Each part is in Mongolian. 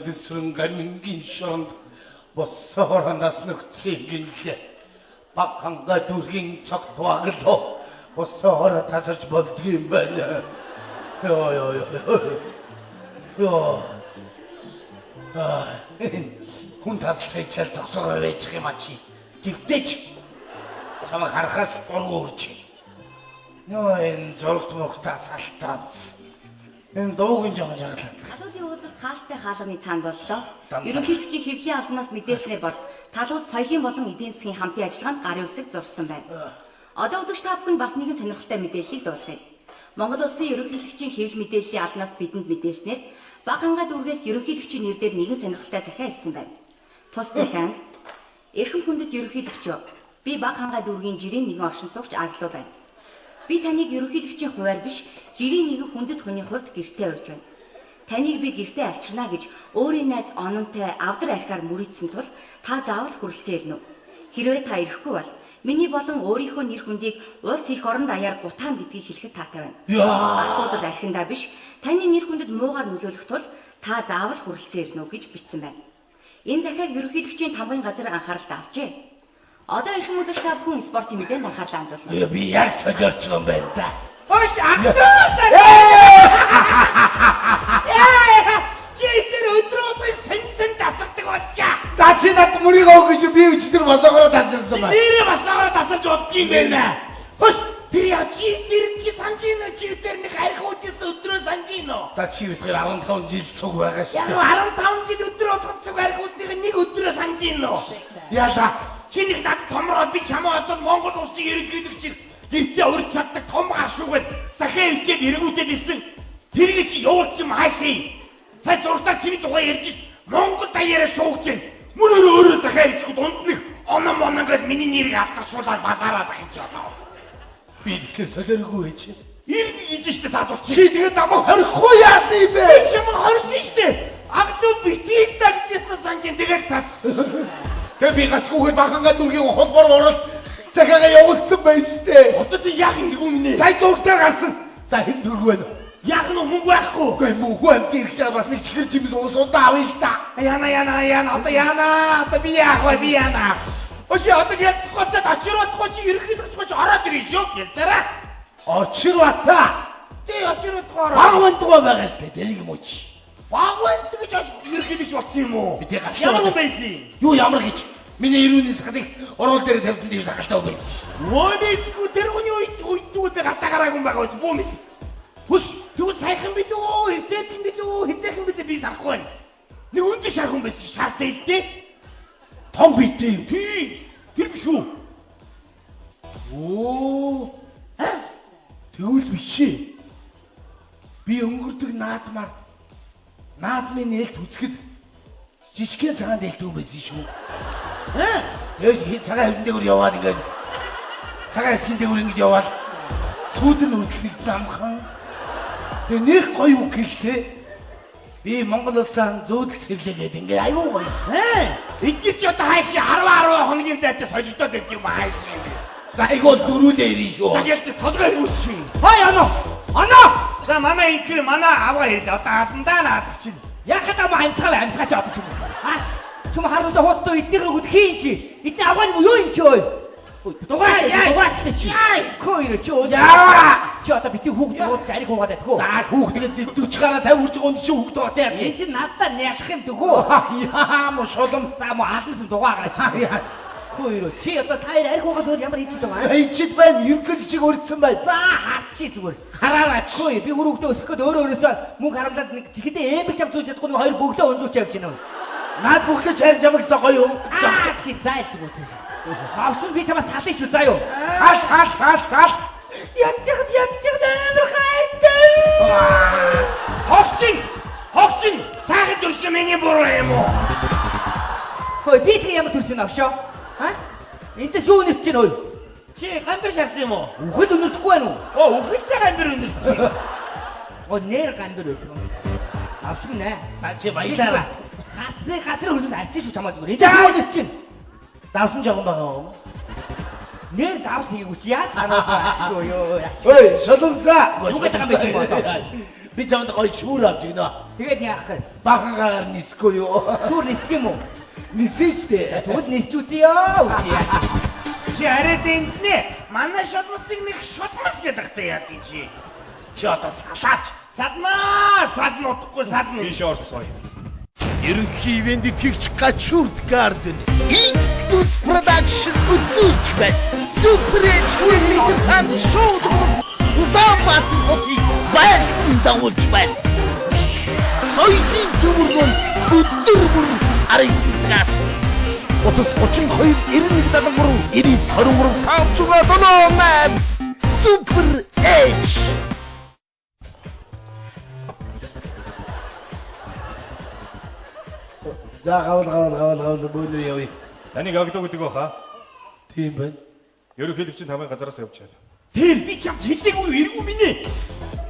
그 순간 긴션 버서라 나스넉지 긴데 박한가 두긴 적도하고도 버서라 다섯 번뒤 만나 혼다스 세차 적소가 외치게 마치 기대치 저만 가르카스 떨고 그렇지 엔 저렇게 먹고 다 살았다 엔 너무 긴장하잖아 Талуудын уулзалт хаалттай хаалганы цаанд боллоо. Ерөнхийлөгчийн хэвлэлийн албанаас мэдээлснээр бол талууд соёлын болон эдийн засгийн хамтын ажиллагаанд гарын үсэг зурсан байна. Одоо үзэгч та бүхэнд бас нэгэн сонирхолтой мэдээллийг дуулгая. Монгол улсын ерөнхийлөгчийн хэвлэл мэдээллийн албанаас бидэнд мэдээлснээр Баг хангаа дүүргээс ерөнхийлөгчийн нэрээр нэгэн сонирхолтой захиа ирсэн байна. Тус захианд эрхэм хүндэт ерөнхийлөгчөө би Баг хангаа дүүргийн жирийн нэгэн оршин суугч Аглуу байна. Би таныг ерөнхийлөгчийн хуваар биш жирийн нэгэн хүндэт хүний хувьд гэртээ урьж байна. Таныг би гэртээ авчирна гэж өөрийн найз ононтой авдар архиар мүрийдсэн тул та заавал хүрэлцэн ирнэ үү? Хэрвээ та ирэхгүй бол миний болон өөрийнхөө нэр хүндийг улс их оронд даяар гутаан гэдгийг хэлэхэд таатай байна. Асуудал архиндаа биш таны нэр хүндэд муугаар нөлөөлөх тул та заавал хүрэлцэн ирнэ үү гэж бичсэн байна. Энэ захиаг ерөнхийлөгчийн тамгын газар анхааралд авчээ. Одоо эрхэм үзэгч та бүхэн спортын мэдээнд анхаарлаа хандуулна. Би яг сольж юм байна да. Хош Аглуу Читэр өдрөөдөө сэнсэн тасалдаг болчаа. За чи над мөрийг өг гэж би өчтөр босоогоор тасалсан байна. Нэрээ босоогоор тасалж болдгийг байна. Хош тэр яа чи санжин читэр нэг архиудис өдрөө санжин уу? Та чи үтгэр 15 жил цуг байгаа шүү. Яг 15 жил өдрөө болгох цуг архиусных нэг өдрөө санжин уу? Яа чи нэг над томроо би чамаа одоо Монгол улсын ерөнхийлөгч гэртээ урьд чаддаг том гашуугаад сахиа өвчээд эргүүлээд ирсэн. Тэр гэж явуулсан юм хаашаа. Сая зурдаа чиний тухай ярьж Монгол даяараа шуугч байна. Мөр өөрөө захиа өвчгөд унтнах оном монгол миний нэрийг авдаршуулаад бадараад байх юм чи одоо. би тэгэхээр солиоргүй байж. Ирнэ гэж штэ таадвар чи. Чи тэгээд намайг хорихгүй яасан юм бэ? Би чамайг хорсон штэ. Аглуу битий дагчсан санжин тэгээд тас. Тэгээ би гацгүйгээд Баганга дүүргийн холбоор ороод захиагаа явуулсан байж штэ. Одоо яг иргүү минь. Сая дуртаар гарсан. За хэн дөрөв вэ? Яг нь мөнгө байхгүй. Үгүй мөнгө амт ирэх чам бас нэг чихэр жимс уусуудаа авъя л да. Яна одоо яна. Одоо би яах вэ? Би яна. Өшөө одоо яцхгоосод очирвадахгүй чи ерөнхийлөгч ороод ирэх шүү гэлээрээ. Очирвата. Тэ очирвадахгүй ороо. Багвантгаа байгаа штэ тэрийг юм уу чи. Багвант гэж ерөнхийлөгч болсон юм уу? Би тэг Ямар юм байсан? Юу ямар гэж? Миний ирүүний сахыг орол дээр тавьсан тийм сахалтай байсан. Мөнийдгүй тэр хүний үйдгүүд гатагараагүй юм байгаа үү? Бүүм. Хүш тэгвэл сайхан билүү? Хэдээдэн билүү? Хэдээхэн билээ би санахгүй байна. Нэг үндэ шархан байсан шартай илдээ. Том битэй. Тий. Тэр биш үү? Оо. Тэгвэл биш ээ. Би өнгөрдөг наадмын нээлт үзэхэд жижигхэн цагаан нээлт юм байсан шүү. Тэгээд цагаан хэвэн дээр яваад ингээд цагаан хэсгийн дээр ингэж яваад сүүдэр нүдлэг намхан. Тэгээ нэг гоё үг хэлсээ. Би Монгол улсаа зөөдөл сэрлээгээд ингээ аюу гоё. Эдгээр чи одоо хаашаа 10 хоногийн зайтай солигдоод байт юм хаашаа. За айгуул дөрүүлээ ирнэ шүү. Тэгээд толгой үүсчин. Хай оноо. За манай инхэр манай аваа хэлээ одоо адандаа наадах чинь. Яхад ама амьсгаж явж юм. Чум харуулда хоттоо эдгээр өгд хийн чи. Эдний аваа нь юу юм чи ой. Дугаас чи. Хөөе чи өө. Яа. Чи одоо бити хүүхд дууд зариг хуугаад байх уу? За хүүхдэд 40 гараа 50 үрж гонд чи хүүхд байгаа тийм. Энд чинь надад нялах юм дөхөө. Яа мо шолон. За мо хаалсан дугаагаа. Хөөе чи одоо таяр арх хуугаад өөр ямар хийж байгаа? Эйчд байна ерөнхийлөгчийг өрдсөн байна. За харчи зүгээр. Хараараач. Хөөе би өрөвдөө өсөх гээд өөрөөсөө мөнгө харамлаад нэг чихэдээ ээмбэг чам зүүж чадахгүй хоёр бүгдөө өнжүүлж явж байна. Наад бүхэл шаарж ямагс гоё юм. Чи зайлж байгаа. Авсан би чамаа салах шүү заа юу. Сал. Янчиг амар хайртай. Хогчин сaaгаад өршөө миний буруу юм уу? Хөөе би тэг ямар төрсөн авшаа? Энд юу нэрч чинь ой? Чи гамбар шарсан юм уу? Үхэл өнөхгүй байна уу? Үхэлтэй гамбар өнөрч. Нэр гамбар байсан. Авсан нэ. Чи баялаарай. Хатар хөрсөн арчиж шүү чамаа зүгээр. Энд юу нэрч чинь? Давсан жаган байгаа юм. Нэр давс хийгүү чи яа санаа шүү ёо. Ой, шоломсаа. Юу гэдэг юм бэ чи? Би чамд гоё шүүр авч гинэ. Тэгээд яах вэ? Бахангаар нисгүй юу? Түр нисэх юм уу? Нисэн штэ. Тэгвэл нисч үзье. Чи арайд энднэ. Манай шодмосыг нэг шодмос гэдэг та яа гэж. Чи одоо салаач. Саднуудахгүй садна. Биш орцгоё. Ерөнхий ивэнд пикч гачурд гарден. X-Plus Production үзүүлж байна. Супер эйчмитер ханд шоу. Удааpat хотыг байна дагуулж байна. Соёлын төмөргөн өдөр бүр 19 цагаас Утас 32 91 73 523 Супер Эйч. За гавал бүүнэр явъя. Таныг агдаг гэдэг баха. Тийм байна. Ерөнхийлөгчийн тамийн газараас явж байна. Тэр би чам хэлээгүй эргүү минь.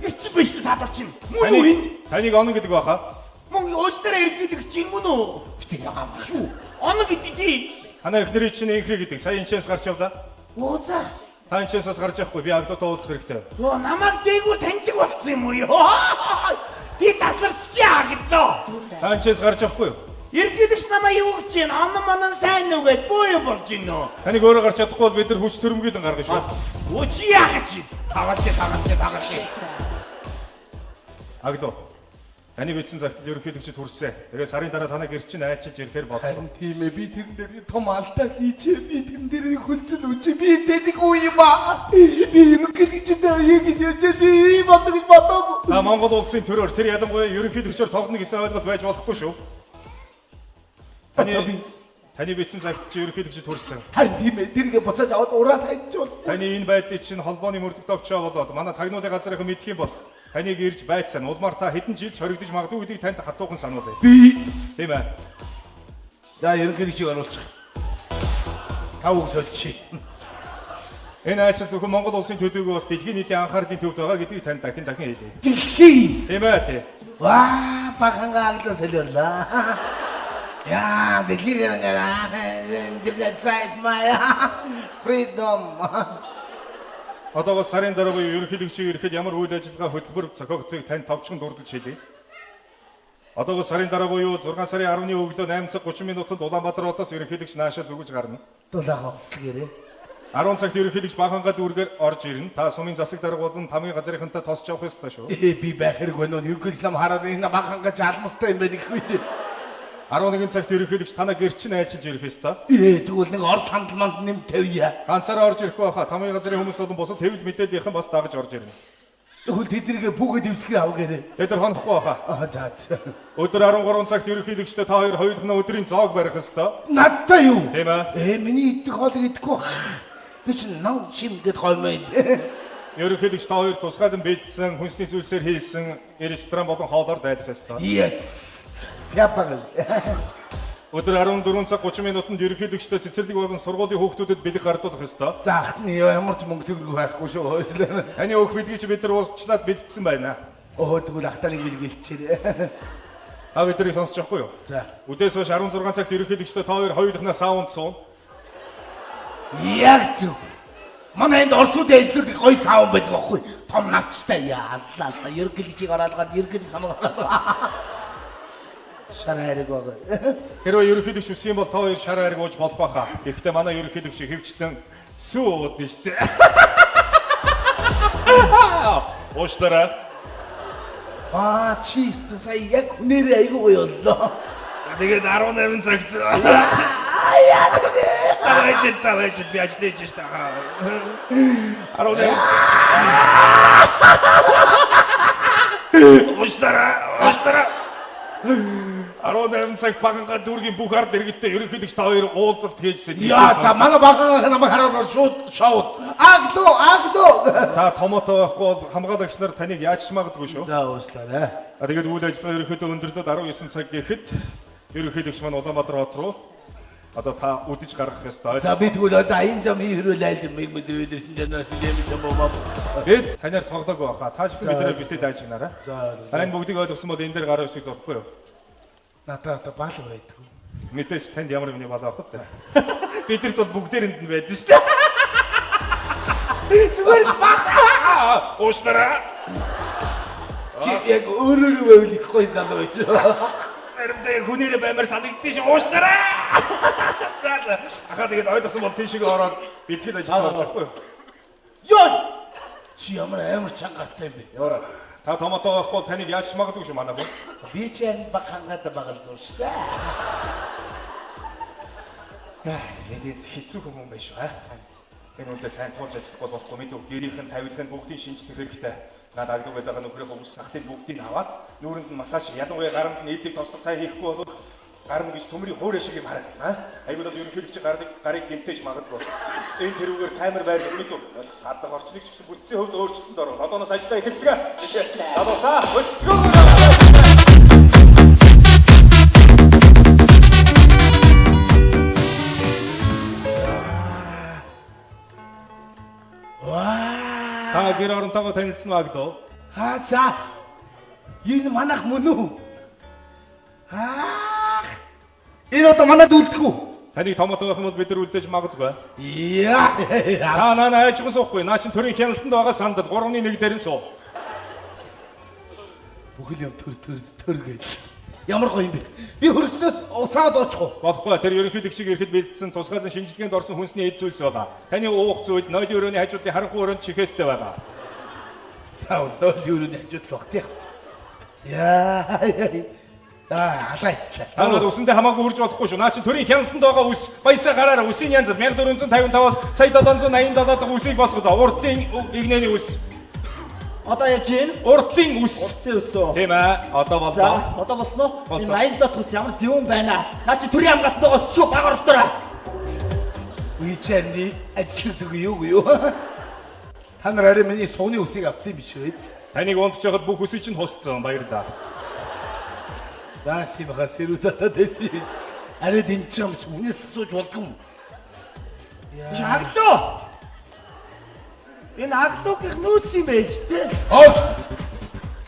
Ирсэн байж та таварчин. Мөн үү? Таныг онон гэдэг баха. Мөн өөстөрөө эргэлэгч юм мөн үү? Гэтэ яам шүү. Оног гэдэг. Танай эхнэрийн чинь инхрэ гэдэг сая энчээс гарч явлаа. Ууza. Та энчээс гарч явахгүй би агдтаа уулзах хэрэгтэй. Оо намайг дээгүүр таньдаг болсон юм уу ёо? Би тасарчаа гэдөө. Та энчээс гарч явахгүй юу? Иргэдэгч намайг юу гэж байна? Онон манан сайн нүгэд буу болж байна уу? Таныг өөрөө гарч чадахгүй бол бид нар хүч төрөмгийлэн гаргаж шүү. Үчи яах гэж? Таваач. Агдо. Таны бичсэн цагт ерөнхийлөгчд хүрсэ. Тэгээ сарын дараа танаа гэр чинь айчилж ирэхээр бодсон. Тийм ээ би тэрэн дээр том алдаа хийчихээ. Би тэрэн дээр хүлцэн үчи би дэдэг үе юм аа. Би ерөнхийлөгчд яг гэж би боддог. Та Монгол улсын төрөөр тэр ялангуяа ерөнхийлөгчөөр тоглоно гэсэн ойлголт байж болохгүй шүү. Таны бичсэн цагт чи ерөнхийлөгчд хүрсэн. Харин тийм ээ тэргээ буцааж аваад ураад хайчвал. Таны энэ байдлыг чинь холбооны мөрдөг товчоо болоод манай тагнуулын газрынхан мэдэх юм бол таныг ирж байцсан. Улмаар та хэдэн жил хоригдож магадгүй гэдгийг танд хатуухан сануулъя. Би Тийм ээ. за ерөнхийлөгчийг оруулчих. Тав үг солчих. Энэ ажил зөвхөн Монгол улсын төлөвөө бас дэлхийн нийтийн анхаарлын төвд байгаа гэдгийг танд дахин хэлье. Дэлхий. Тийм ээ тий. Ваа бахангаа агдлаа солиорлаа. Ja, die liegen in der Zeit mal. Freedom. Одоо сарын дараа буюу ерөнхийлөгчийг ирэхэд ямар үйл ажиллагаа хөтөлбөр зохиогдохыг танд товчхон дурдж хэлье. Одоо сарын дараа буюу 6 сарын 10-ны өглөө 8 цаг 30 минутанд Улаанбаатар хотоос ерөнхийлөгч наашаа зүгэж гарна. Дулаах гэрээ. 10 цагт ерөнхийлөгч бахангаа дүүргээр орж ирнэ. Та сумын засаг дарга болон тамгийн газрынхантай тосч явах ёстой шүү. Би байх хэрэг байна уу? Ерөнхийлөгч нам хараад энэ бахангаа жалмастай юм байна гэхгүй. 11 цагт ерөнхийлөгч танаа гэр чинь айлчилж ирэх ёстой. Тэгвэл нэг ор сандал манд нэм тавья. Ганцаараа орж ирэхгүй байхаа тамгийн газрын хүмүүс болон бусад хэвлэл мэдээллийнхэн бас дагаж орж ирнэ. Тэгвэл тэднийгээ бүгд дэвсгэр авгаарай. Бид нар хонохгүй байхаа. За. Өдөр 13 цагт ерөнхийлөгчтэй та хоёр хоёулахны өдрийн цоог барих ёстой. Надтай юу? Тийм ээ. Миний идэх хоолыг идэхгүй. Би чинь нав шим гэд гоймоо. Ерөнхийлөгч та хоёр тусгайлан бэлдсэн хүнсний зүйлсээр хийсэн ресторан болон хоолоор дайдах ёстой. Yes. Япагал. Өдөр 14 цаг 30 минутанд ерөнхийлөгчтэй цэцэрлэг болон сургуулийн хүүхдүүдэд бэлэг гардуулах ёстой. Заахны ямар ч мөнгө төгрөг байхгүй шүү. Таны өөх бэлгийг чи бид нар уучлаад бэлдсэн байна. Тэгвэл ахтаныг бэлгэлчээрээ. Та биднийг сонсож байхгүй юу? За. Үдээс хойш 16 цагт ерөнхийлөгчтэй та хоёр хоёулахнаа саунд суун. Яг зөв. Манай энд Оросууд ажилладаг гоё саун байдаг аахгүй. Том навчтай яаллаа. Ерөнхийлөгчийг ороод ерөнхийлөг самаг ороод. Шараа хэрэг байгаа. Хэрвээ ерөнхийлөгч үсэх юм бол та хоёр шараа хэрэг ууж болох байхаа. Гэхдээ манай ерөнхийлөгч хөвчлэн сүү уудна штэ. Ууштараа. Чист сая яг нэр айгуу гоё боллоо. Тэгээд 18 цагт Давай би ажиллаж штэ. 18. Ууштараа. 18 цаг баганга дүүргийн бүх ард иргэдтэй ерөнхийлөгч та хоёр уулзалт хийжсэн. За манай баганга намайг хараад шууд шоуд. Агдо. Та томотоо байхгүй бол хамгаалагч нар таныг яаж магадгүй шүү. За ууслаарай. Тэгээд үйл ажиллагаа ерөнхийдөө өндөрлөд 19 цаг гэхэд ерөнхийлөгч маань Улаанбаатар хот руу одоо та үдэж гаргах ёстой. За би тэгвэл одоо аян зам хийрүүл айл юм мэдээдэрсэн жанаас юм бомоо. Бид танаар тоглоог байхаа. Та ч гэсэн бидний битэд ажигнаарай. За. Тань бүгдийг ойлгосон бол энэ дээр гараа өсөж зовхгүй юу? Надад баал байдаг. Мэдээж танд ямар нэгний балаа авах вэ? Бидэрт бол бүгдээрэнд нь байдаг шүү дээ. Зүгээр баа. Ууштараа. Чи яг өөрөөгөө байвлахгүй залуу байж. Заримдаа хүнээрээ баймар санагдчих ууштараа. За. Ахаа тэгээд ойлгосон бол тийшээ ороод бэлтгэл ажиллаж орчихгүй. Ёо! Чи ямар амар чангатай юм бэ? Яваа. Та томатоо авахгүй таныг яаж магадгүй шүү манай хүн. Би ч энэ баг хангаад байгаа л шүү дээ. Энд хэцүү хүмүүс байх шүү. Энэ үедээ сайн туулж ажиллахгүй болохгүй мэдв. Гэрийнхэн тавилгын бүгдийг шинжлэх хэрэгтэй. Надад агдаг байгаа нөхрөө хүмүүс сахтын бүгдийг аваад нүүрэнд нь массаж ядуугай гаранд нь эдэг тослох сайн хийхгүй бол гар нь гэж төмрийн хөөрэ шиг юм харагдана. Айгуу бол ерөнхийдөө гарыг гинтэж магадгүй. Энэ тэрүүгээр таймер байр мэдв. Садаг орчныг ч гэсэн бүтцийн хувьд өөрчлөлтөнд орно. Одооноос ажиллаа эхэлцгээ. Надоосаа өчтгөө. Та гэр оронтойгоо танилцсан баг дөө. За. Энэ манайх мөн үү? Энэ одоо манад үлдэх үү? Таныг томотоо гэх юм бол бид нар үлдээж магадгүй. Яа. Наа айчгүй суухгүй. Наа чин төрийн хяналтанд байгаа сандал 3-1 дээр нь суу. Бүхэл юм төр гэж. Ямар гоё юм бэ? Би хөрснөөс усаад очих. Болохгүй. Тэр ерөнхийлөгчийг ирэхэд бэлдсэн тусгаалan шинжилгээнд орсон хүнсний эд зүйлс байгаа. Таны уух зүйл, нойлын өрөөний хажуудлын харанхуй өрөөнд чихээстэй байгаа. Таа нойлын өрөөний хажуудлах тийм. Яа. Халаачлаа. Танад үсэндээ хамаагүй хурж болохгүй шүү. Наа чин төрийн хяналтанд байгаа үс баясаа гараараа үсийн янз 1455-аас сая 787 дахь үсийг босгоо. Урдлын игнэний үс. Одоо яаж юм? Урдлын үс. Урдлын үс үү? Тийм ээ. Одоо болоо. Одоо болсноо. Энэ 80 дахь үс ямар зөвөн байна. Наа чи төрийн хамгаалтнаас шүү баг ордороо. Үичэрний ажилладаг юу? Та нар арай миний сууны үсийг авсан биш үү? Таныг унтчиход бүх үсийг чинь хусцсан. Баярлалаа. Яаси бага сэрүүлээд дэси. Арай дэнчэм сүнэс сууж болдгоо. Шаглоо. Энэ аглуугийнх нүүц юм байж тээ.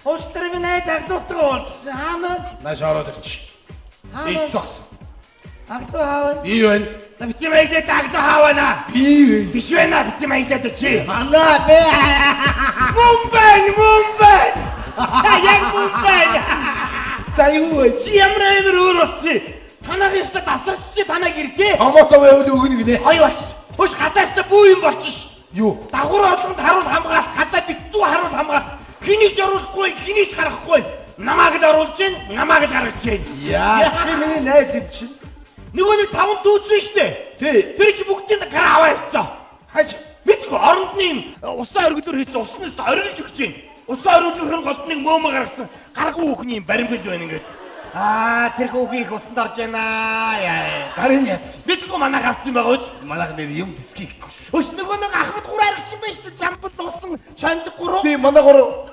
Хоштэр минь айж аглуутай болсон. Хаана? Наш ороод ирч. Хаана? Исос. Аглуу хаавна. Би байна. Та бити маягдаад аглуу хаавна. Би Биш байна бити маягдаад чи. Манаа бэ. Мумбай. Яг мумбай. За юу вэ? Чи ямар амир өөр болсон. Танах ёстой дасарч чи танаг ирдээ. Томото байвал өгнө гинэ. Ой бач. Хөш гадааштай бүү юм болчих ш. Юу? Дагвар олонд харуул хамгаалт, гадаа битүү харуул хамгаалт. Хинийч оруулахгүй, хинийч гарахгүй. Намайг л оруулж гин, намайг л гаргаж гин. Яа, чи миний найз юм чинь. Нөгөө нэг таван дүүцэн штэ. Тий. Тэр чи бүгдийг гараа аваа явцсан. Хаж. Мэдгүй оронд нь усаа өргөдөр хийсэн уснаас орилж өгч гин. Усаа өргөдөрхөн голдныг мөөмө гаргасан. Гаргүй хүүхний баримгал байна ингээд. Тэр хүүхий их усанд орж байна. Гарын яц. Мэдгүй манайх авсан байгаа үз. Манайх нэр юм дискийг. Өш нөгөө нэг Ахмад гураарч юм байна шүү дээ. Замбал дусан шанд гурав. Би манай гурав.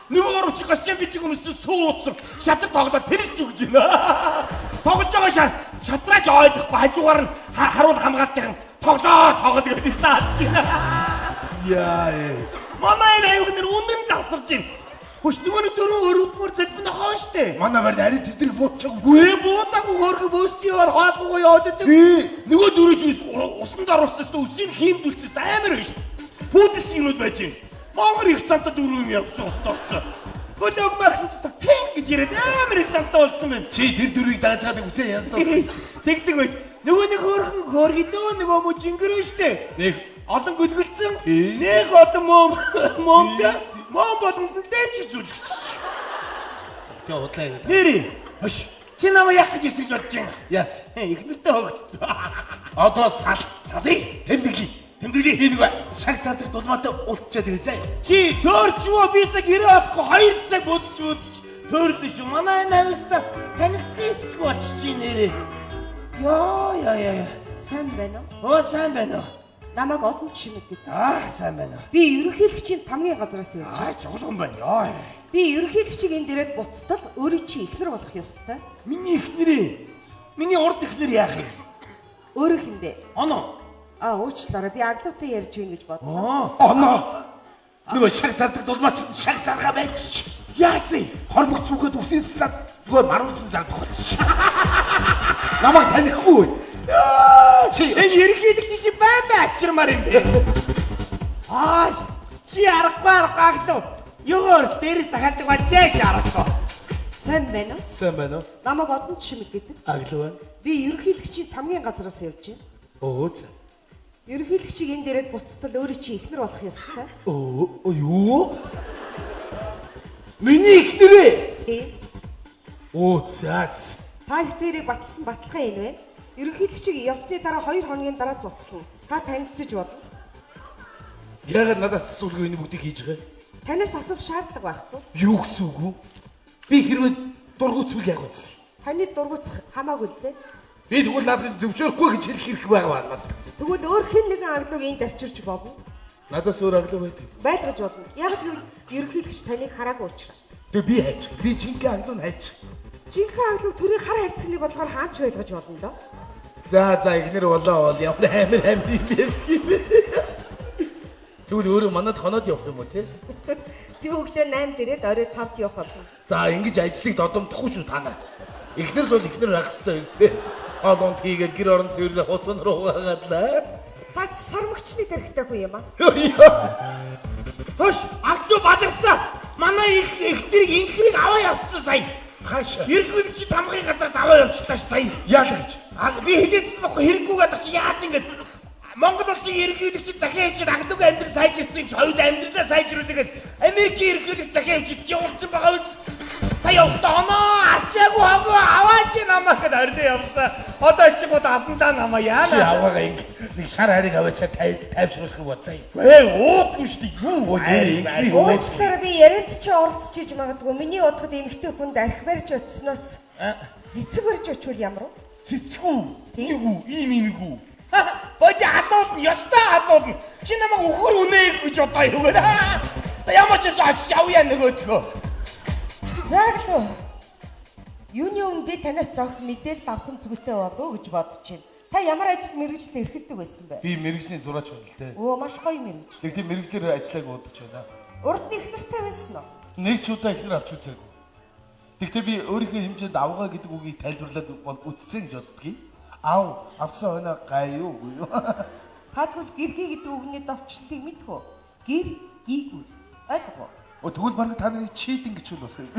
Нөгөө гурав чи гасчаа бичиг өмсөж суудсан. Шатад тоглоод тэрч өгж байна. Тоглож байгаа шатраач ойлгохгүй хажуугаар нь харуул хамгаалтын тоглоо гэдэг саад байна. Яа. Манай аюуг нэр үнэн засарч байна. Хөш нөгөө нэг дөрөв өрөвдмөр залбин хаа штэ. Манай барь ари тэдний буутчихгүй. Гүй буудаагүй хөргө бөөсгийгээр хаалгуугаа яваад идэв. Нөгөө дөрөв чи усанд оруулсан шүү үсийг хиймдүүлсэн амар гэж. Пүүдс юмуд байж байна. Монгол их цантаа дөрөв юм явуулсан устдагсан. Гөлөг махсан ч тэн гэж яриад амар их цантаа болсон байна. Чи тэр дөрвийг дааж чаддаг үсээ янз тоо. Тэгдэг байж. Нөгөө нэг хөргөлөө нөгөө мө жингэрэн штэ. Нэг олон гөлгөлцөн. Нэг олон мөмтэй. Мом болон дэвч зүйл. Тэ удлаа. Нэри. Хөш. Чи намайг яах гэж ирсэн бодож байна. Яс. Ихнэртэй хогцсон. Одоо салъя. Тэмдэглээ. Энэ шаг цаадах дулмаатай уулчаад ирээ. Чи төрч юу бисаа гэрээ авахгүй 2 цаг бодож төрлөж шүү. Манай намста танихтээс болч чи нэрээ. Яа. Сайн байна Оо сайн байна уу? Намайг одон чимэд гэдэг. Сайн байна. Би ерөнхийлөгчийн тамгийн газраас явж байна. Жолгон байна. Яа. Би ерөнхийлөгчийг энэ дээрээ буцтал өөрийн чи ихнэр болох ёстой. Миний ихнэрээ. Миний урд ихнэр яах юм? Өөрөө хиндэ. Оно. Уучлаарай. Би аглуутай ярьж байна гэж бодлоо. Оноо. Нөгөө шаг цаадах дулмаач шаг цааргаа байж. Яасан? Хормог зүгээд үсээ засаад зүгээр маруулсан зардах болчих. Намайг танихгүй. Чи энэ ерөнхийлөгч чи бай ачирмаар юм бэ? Чи аргагүй агдав. Ёгоор дээрээс дахиад бачаа шаарахгүй. Сайн байна уу? Сайн байна уу? Намайг одон чимэг гэдэг. Аглуу байна. Би ерөнхийлөгчийн тамгийн газраас явж байна. Оо. Ерөнхийлөгчийг энэ дээрээ буцтал өөрөө чи ихнэр болох ёстой. Оо юу? Миний ихнэрээ. Тийм. Оо заац. Та ихнэрийг батлсан баталгаа энэ вэ? Ерөнхийлөгчийг явсны дараа 2 хоногийн дараа зуцлана. Та танилцж бодно. Яагаад надаас асуулгүй энэ бүгдийг хийж байгаа? Танаас асуух шаардлага байхгүй. Юу гэсэн үг вэ? Би хэрвээ дургуцвал яг үз. Таны дургуцах хамаагүй л дээ. Би тэгвэл надад зөвшөөрөхгүй гэж хэлэх хэрэг байгаа байна. Тэгвэл өөр хэн нэгэн аглыг энд авчирч болно. Надаас өөр аглуу байдаг. Байлгаж бодно. Яг гэвэл ерөнхийлөгч таныг хараагүй учраас. Тэг би хайч. Би жинхэнэ аглуу нь хайч. Жинхэнэ аглыг төрийн хар хайцны бодлохоор хаач байлгаж бодно доо. За ихнэр болоо бол ямар амир юм бэ? Тэгвэл өөрөө манад хоноод явах юм уу те? Би өглөө 8 дээрээ орой 5-д явах болно. За ингэж ажлыг додомдохгүй шүү та нар. Ихнэр бол ихнэр байх хэрэгтэй юм те. Хоолонд хийгээд гэр орон цэвэрлэх хуцан руу гагадлаа. Таач сармагчны тарихтай хүн юм аа. Хош, аглуу баларсан. Манай ихтрийг инхрийг аваа явуулсан сая. Хаашаа? Ерөнхийлөгчийн тамгын газраас аваа явуулчлаа сая. Яагаад гэж? Би хэлээдсэн байхгүй хэрэггүйгээд чи яад ингэж Монгол улсын ерөнхийлөгчид захиа хэмжээд аглууг амьдрал сайжирсан юм чи хоёул амьдралаа сайжруулаад Америкийн ерөнхийлөгч захиа хэмжиж явуулсан байгаа үз. Та явтаа оноо ачаагүй хагуу аваач намайг гэд ордоо явсан. Одоо чи гоо алдандаа намаа яана. Чи аваагаа нэг шар хариг аваачаа тайвшруулах бодсаа. Өөдгүй шүү дээ. Юу инхри Уучлаарай би ярианд чи орцчиж магадгүй. Миний удахад эмэгтэй хүнд арх барьж өцснөөс цэцэг барьж очвол ямар вэ? цэцгүү. Ийгүү, иймийгүү. Бод хатууд нь ёстой хатууд нь. Чи намайг өхөр үнээх гэж одоо юу вэ? Ямар ч асууж явъя нөгөөдгөө. Зааглуу. Юуны өмнө би танаас зовх мэдээлэл авах нь зүгтээ болов гэж бодож байна. Та ямар ажил мэргэжил эрхэлдэг байсан бэ? Би мэрэгжлийн зураач байна л дээ. Оо маш гоё мэргэж. Тэг тийм мэрэгжлэр ажиллааг удаж байна. Урд нь их настай байсан уу? Нэг ч удаа ихнэр авч үзээгүй. Тэгтээ би өөрийнхөө хэмжээнд авгаа гэдэг үгийг тайлбарлаад үтцэн гэж боддгийг. Авсан хойно гай юу юу. Хадгал гэрхий гэдэг үгний довчлтыг мэдэх үү? Гэр гийгүүл. Ойлгоо. Тэгвэл баг та нарыг чийдэн гэж болох юм.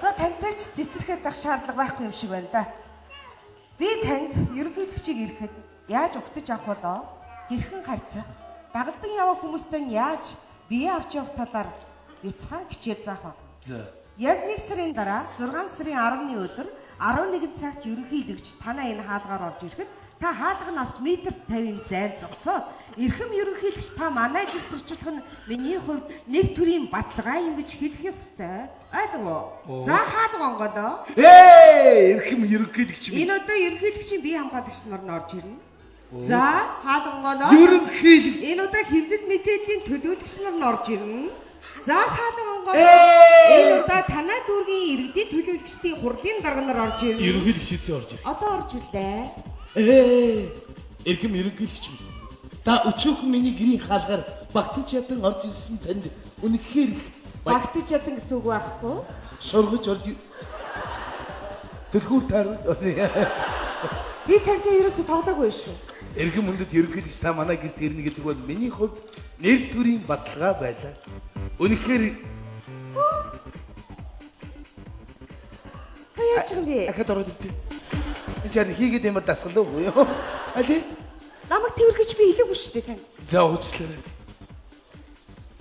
За тантай ч цэцэрэхэд байх шаардлага байхгүй юм шиг байна да. Би танд ерөнхийлөгчийг ирэхэд яаж угтаж авах болоо? Хэрхэн харьцах? Дагалдан явах хүмүүстэй яаж бие авч явах талаар бяцхан хичээл заах болно. За. Яг 1 сарын дараа 6 сарын 10-ны өдөр 11 цагт ерөнхийлөгч танаа энэ хаалгаар орж ирэхэд та хаалганаас метр 50 зайн зогсоод эрхэм ерөнхийлөгч та манай гэр зурчлах нь миний хувьд нэг төрлийн баталгаа юм гэж хэлэх ёстой. Ойлгоо. За хаалга онгоолоо. Эрхэм ерөнхийлөгч минь. Энэ удаа ерөнхийлөгчийн бие хамгаалагч нар нь орж ирнэ. За хаалга онгоолоо. Ерөнхийлөгч. Энэ удаа хэвлэл мэдээллийн төлөөлөгч нар нь орж ирнэ. За хаалга онгоолоо. Энэ удаа танай дүүргийн иргэдийн төлөөлөгчдийн хурлын дарга нар орж ирнэ. Ерөнхийлөгч шийдсэн орж ир. Одоо орж ирлээ. Эрхэм ерөнхийлөгч минь. Та өчөөхөн миний гэрийн хаалгаар багтаж ядан орж ирсэн танд үнэхээр Багтаж ядан гэсэн үг байхгүй? шоргож орж Дэлгүүр таарвал Би тантай ерөөсө тоглоогүй шүү. эрхэм хүндэт ерөнхийлөгч та манай гэрт ирнэ гэдэг бол миний хувьд нэр төрийн баталгаа байлаа. Үнэхээр Хаяач юм бэ? дахиад ороод ирдээ. Энд яг хийгээд ямар дасгал уу юу? Али? Намайг тэргэж би хэлээгүй шүү дээ тань. За уучлаарай.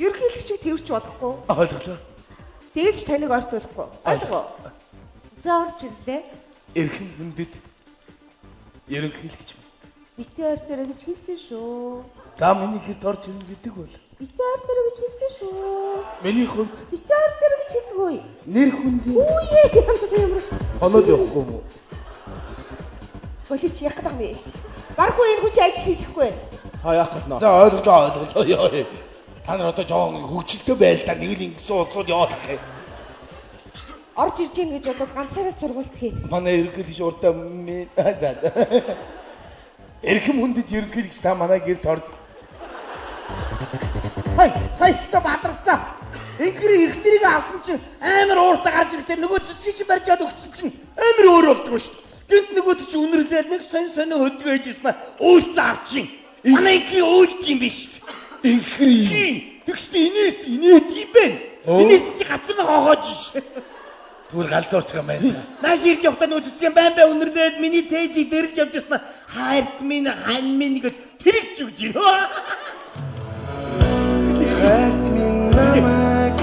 Ерөнхийлөгчийг тэрч болохгүй. Ойлголоо. Тэгж таныг ортуулахгүй. Ойлгоо. За орж ирлээ. Эрхэм хүндэт ерөнхийлөгч минь. Битээ ор дээр гэж хэлсэн шүү. Та миний хэд орж ирнэ гэдэг бол Битээ ор дээр гэж хэлсэн шүү. миний хувьд Битээ ор дээр гэж хэлсгүй. нэр хүндийн Үе ямар хоноод явахгүй юм уу? болич яг гэдэг юм. Бархуу энэ хүч ажил хийхгүй. Яах вэ? За ойлголоо ёо. Та нар одоо жоон хөвгчлөлтөө байл та нэг л ингэсэн улсууд яваад ах юм. Орж ирж гин гэж одоо ганцаараа сургуульд хий. Манай ерөнхийлөгч урдаа эрхэм хүндэт ерөнхийлөгч та манай гэрт орж Саяхта бадарсан. Инхри ихтрийг авсан чинь амар ууртаа гарч ирэхдээ нөгөө цэцгийг чи барьж чад өгсөн чинь амар өөр болдгоо шүү дээ. Гэнт нөгөө чи үнэрлээд нэг сонь хөдөлгөө хийжсэн аа. Өөстөө авчин. Манай инхри өөст юм биш. инхри. Тэгшний инээс инээд юм бэ? Инээс чи гацсан хоогоож ш. Түр галзуурч юм байна. Нааш ирж явахдаа нөөцсөн байн бай өнөрлөөд миний цээжийг дэрж явж яснаа хайрт минь хан минь гэж тэрэгч үгж байна. Хайрт минь намайг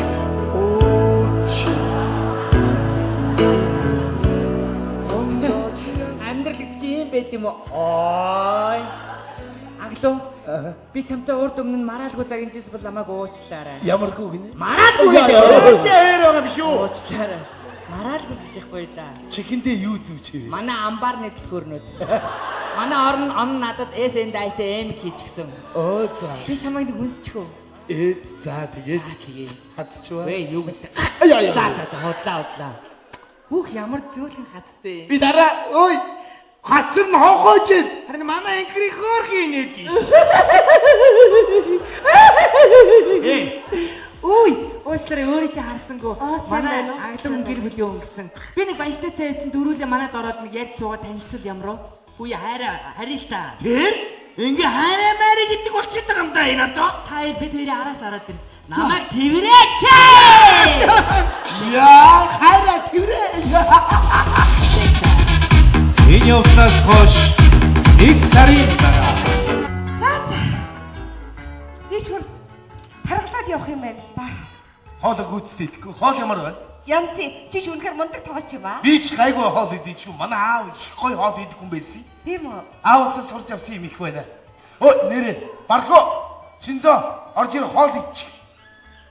Амьдрал гэж юм байт юм уу? Ой. Аглуу. Би чамтай урд өмнө мараалгүй загин жис бол намайг уучлаарай. Ямаргүй гинэ. Мараалгүй дээ. Чи хоёр байгаа биш үү? Уучлаарай. Мараалгүй гэхгүй да. Чихэндээ юу зүүчээ. Манай амбар нэтлөхөрнөд. Манай он надад эсэнд айтай эм хийчихсэн. Оо за. Би чамайг нэг үнсчихөө. За тэгээд хацчваа. Вэ юу гэж. Аяа. За хотлаа. Хүүх ямар зөөлөн хацтай. Би дараа ой хацсан хоогоож харин манай анкрын хөөрх инээд ий. Ой, уучлаарай өөрөө чи харсангүй. сайн байна уу? Аглан гэр бүлийн өнгөсөн. Би нэг баяртай цайсан дөрүүлээ манад ороод нэг ярьж суугаад танилцсан ямар уу? Үе харъя л та. Тэр ингээ хайраа маяг гэдэг болчиход байгаа юм да энэ одоо. Хай бид хоёрын араас ороод ир. Намайг тэрээч. Яа хайраа тэрээ. Энэ явдлаас хойш нэг сарын дараа За. Би ч хөр таргалаад явах юм байна да. Хоол гүйцэтгэхгүй. Хоол ямар байна? Янци чи ч үнэхээр мундаг тоглож ба. Би ч гайгүй хоол идэж шүү. Манай аав их гоё хоол идэх хүн байсан. Тийм үү? Аавсаа сурч авсан юм их байна. Өө нэрээ. Бархуу. Чинзоо орж ир хоол идчих.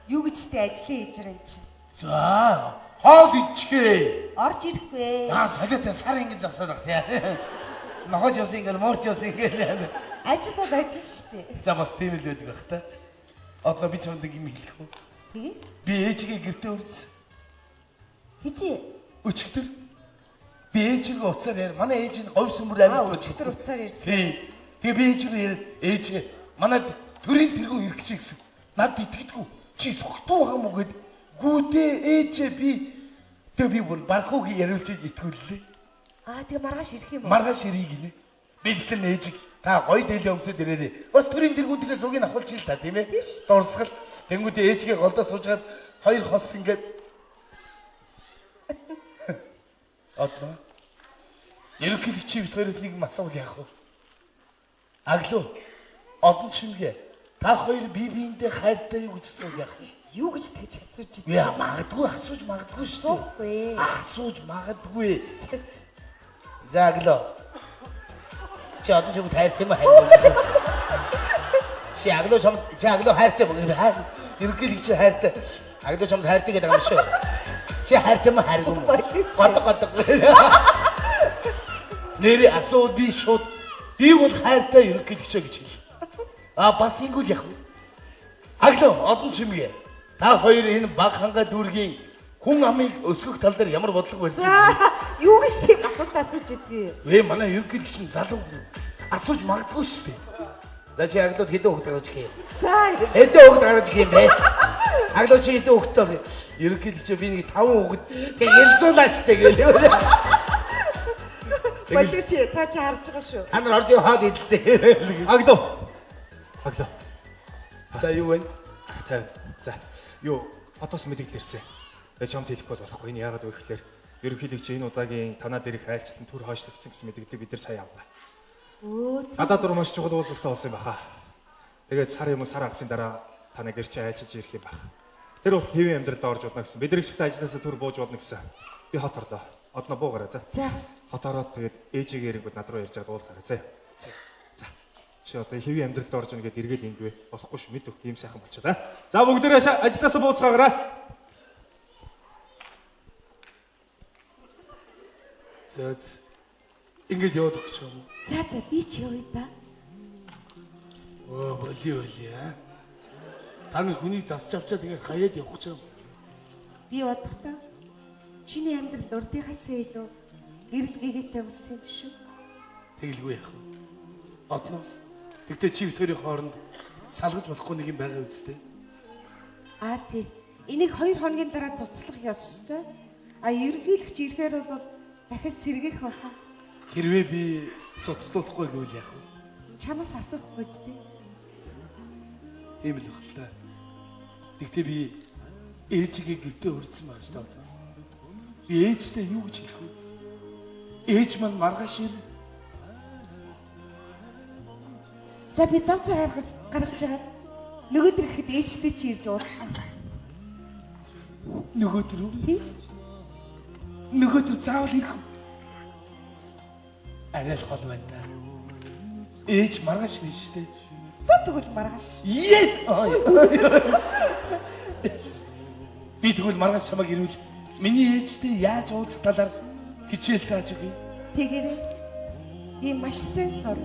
Юу гэж тэ ажлын хийж байгаа юм чи. За. Хоол идчихээ. Орж ирэхгүй. Салиутай сар ингэж засаад баг тий. Нохож явсан ингээл муурч явсан ингээл. Ажил шүү дээ. За бас тийм л байдаг бах та. Одоо би чамд юм хэлэх үү? Тэгээ. Би ээжигээ гэртээ үрдсэн. Хизээ. Өчигдөр би ээжигээ уцаар яар. Манай ээж нь говь сүмөр амир Өчигдөр уцаар ирсэн. Тий. Тэгээ би ээжигээ яар. Ээжигээ манай төрийн тэргүүн ирэх шиг гэсэн. Над итгэдэггүй. Чи согтуу байгаа мó гэд. Гүдээ ээжээ би тэгээ би бүр бархуугийн яриулж итгүүллээ. Тэгээ маргааш ирэх юм уу? Маргааш ирэх гинэ. Би тэгэхээр ээжиг та гоё дээлээ өмсөд ирээрээ. Бас төрийн тэргүүдээ зургийг авахулж ил та тийм ээ. Дурсгал. Тэнгүүдээ ээжигээ голдоо суужгаад хоёр хос ингээд одоо ерөнхийдөө чи бид хоёроос нэг масуул яах вэ? Аглуу. Одон чимгээ. Та хоёр бие биендээ хайртай юу гэж асуух яах вэ? Юу гэж тэгж асууж идэх? Яа магадгүй асууж магадгүй шүү. Суухгүй. Асууж магадгүй. За аглуу. Чи одон чимд хайртай юм хайртай. Чи аглуу хайртай бол ерөнхийдөө чи хайртай. Аглуу чамд хайртай гэдэг юм шүү. Чи хайртай юм хайргүй юм. Гот. Нэр асууд би шууд би бол хайртай ерөнхийдөө гэж хэл. Бас ингэвэл яах вэ? Аглуу одон чимгээ. Та хоёр энэ баг ханга дүүргийн хүн амыг өсгөх тал дээр ямар бодлого барьсан? За, юу гэж тийм асууж идэх вэ? Манай ерөнхийдөө чинь залуу асууж магадгүй шүү дээ. За чи аглууд хэдэн хүүхэд гаргаж ирэх юм? За, Хэдэн хүүхэд гаргаж ирэх юм бэ? Аглууд чи хэдэн хүүхэдтэй? Ерөнхийдөө чи би нэг 5 хүүхэд гэлзуулаа штэ гэлээ. бодож чи харж байгаа шүү. Та нар ордын хаад идэлтэй. Аглуу. За юу вэ? За. Юу фотос мэдээлэл ирсэн. Тэгээ чамд хэлэхгүй болохгүй. Энэ яагаад вэ гэхээр ерөнхийдөө чи энэ удаагийн танаа дээрх айлчлан түр хойшлогдсон гэсэн мэдээлэл бид нар сая авлаа. Гадаад дур маш чухал уулзалт болсон юм баха. Тэгээд сар агасын дараа танаа гэр чи айлчилж ирэх юм баха. Тэр бол хэвийн амьдралд орж болно гэсэн. Бид нар ихтэй ажлаасаа түр бууж болно гэсэн. Би хот орлоо. Одно буугараа за. За. Хот ороод тэгээд ээжигээ ирэнгүүд над руу ярьж байгаа уулзаарай за. За. Чи одоо хэвийн амьдралд орж ийн гэдээ эргээд ингэвэ. Болохгүй шүү мэдв. Ийм сайхан болчиход аа. За бүгдээрээ ажлаасаа бууцгаагаарай. За. Ингээд яваад өгч юм. За би ч явъя да. Боли аа. Таны хүний засч авчаа тэгээд хаяад явах гэж юм. Би бодохдоо чиний амьдрал урдынхаас илүү гэрэл гэгээтэй болсон юм шүү. Тэгэлгүй яах вэ? Одно. Тэгтээ чи битэрийн хооронд салгаж болохгүй нэг юм байгаа үстэй. Тий. Энийг 2 хоногийн дараа цуцлах ёстой. Ерөнхийлөгч ирэхээр бол дахиад сэргийх баха. Хэрвээ би суцлуулахгүй гэвэл яах вэ? Чамаас асуухгүй дээ. Тийм л баг л та. Тэгтээ би ээжигээ гэртээ урьдсан байна шүү дээ. Би ээжтэй юу гэж хэлэх вэ? Ээж маань маргааш ир. За би зав гаргаж байгаа. Нөгөөдөр ихэд ээжтэй чи ирж уулзсан. Нөгөөдөр үү? Нөгөөдөр заавал ирэх үү? Арай л гол байна да. Ээж маргааш ирнэ шүү дээ. Тэгвэл маргааш. Yes! Би тэгвэл маргааш чамайг ирвэл миний ээжтэй яаж уулзах талаар хичээл зааж өгье. Тэгээрэй. Би маш сайн сур.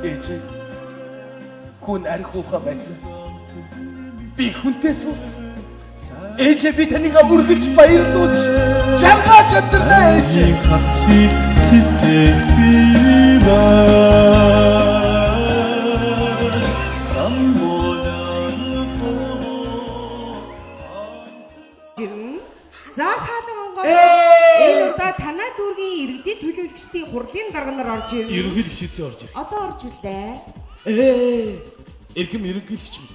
Ээж хүн арх ухаа байсан. Би хүнтэй сус. Ээж би таныг үргэлж баярлуулж жаргаж өдрнэ ээж. 같이 시대비가 За хаалга Монгол энэ удаа танай дүүргийн иргэдийн төлөөлөгчдийн хурлын дарганаар орж ирнэ. Ерөнхийлөгчтэй орж ир. Одоо орж ирлээ. Эрхэм ерөнхийлөгч минь.